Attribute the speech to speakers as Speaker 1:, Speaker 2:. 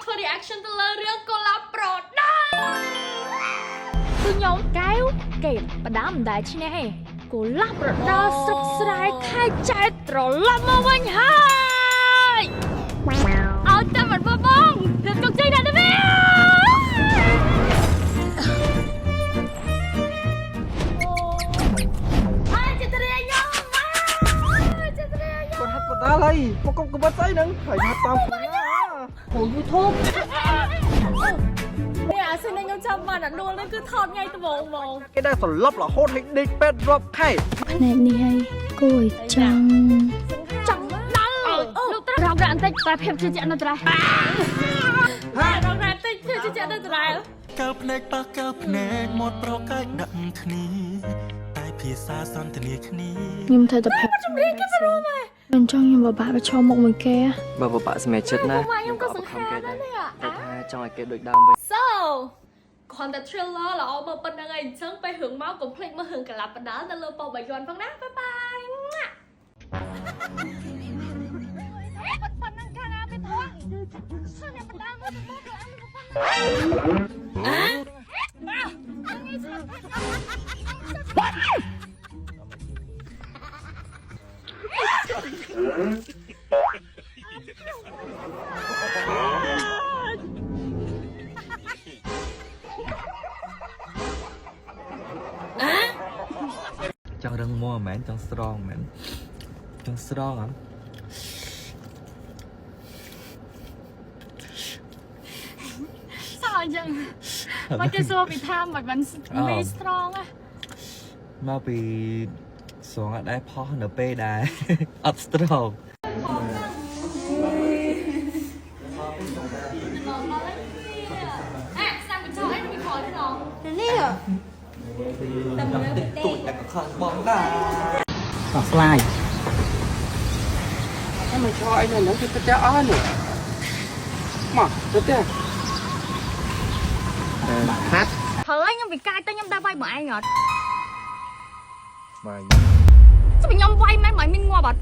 Speaker 1: ធ្វើ reaction ទៅលើរឿង collab product
Speaker 2: គឺខ្ញុំកែវគេបដាមិនដែលឈ្នះទេ collab product ស្រុកស្រែខែចែកត្រឡប់មកវិញហើយអត់តែមិនបងទៅទុកជ័យដល់ទេ
Speaker 3: តាឡៃមកកុំក្បត់ស្អីហ្នឹងហើយហាត់តាមខ្លួនណាហូ YouTube
Speaker 2: នេះអាសិនខ្ញុំចាំបានអាដួលនេះគឺថតថ្ងៃដំបូងហ្មង
Speaker 3: គេដែលត្រឡប់រហូតឲ្យដេកពេទ្យរាប់ខែ
Speaker 2: ផ្នែកនេះហើយគួយចង់ដល់លោកត្រង់រ៉ាន់តិចតែភាពជឿជាក់នៅត្រែហើយរ៉ាន់តិចភាពជឿជាក់នៅត្រែ
Speaker 4: កើភ្នែកប៉ះកើភ្នែកមាត់ប្រកាច់ដាក់គ្នាតែភាសាសន្ទនាគ្នា
Speaker 2: ខ្ញុំធ្វើតែភាពជំនាញគេព្រមហើយមិនចង់ខ្ញុំបបាក់ប្រឈមមុខមួយគេ
Speaker 3: បើបបាក់សម្រាប់ចិត្តណា
Speaker 2: ខ្ញុំក៏សង្ខារដែរនេះអា
Speaker 3: ថាចង់ឲ្យគេដូចដើមវិញ
Speaker 1: so គ្រាន់តែ trailer ល្អមើលប៉ុណ្្នឹងឯងអញ្ចឹងពេលរឿងមកកុំភ្លេចមើលរឿង collab product ទៅលើប៉ុស្តិ៍បាយ័នផងណាបាយបាយប៉ុណ្ណឹងខាងណាទៅថតស្នេះបណ្ដាលមក
Speaker 3: ចង់រឹងមាំមែនចង់ strong មែនចង់ strong ហ៎
Speaker 2: sao vậy mà cái xô bị tham mà vẫn mê strong á
Speaker 3: មកពីសងអត់ដែរផុសនៅពេលដែរអត់ strong ទូចតែក៏ខឹងបងដែរអត់ស្លាយតែមិនឆ្លអីនៅហ្នឹងគឺទៅអស់នេះមកទៅទេហាត់
Speaker 2: thôi anh bị cay tới nhâm đa vai mà ai ngọt
Speaker 3: បាយ
Speaker 2: sao bị nhâm vai mấy mình ngoa bật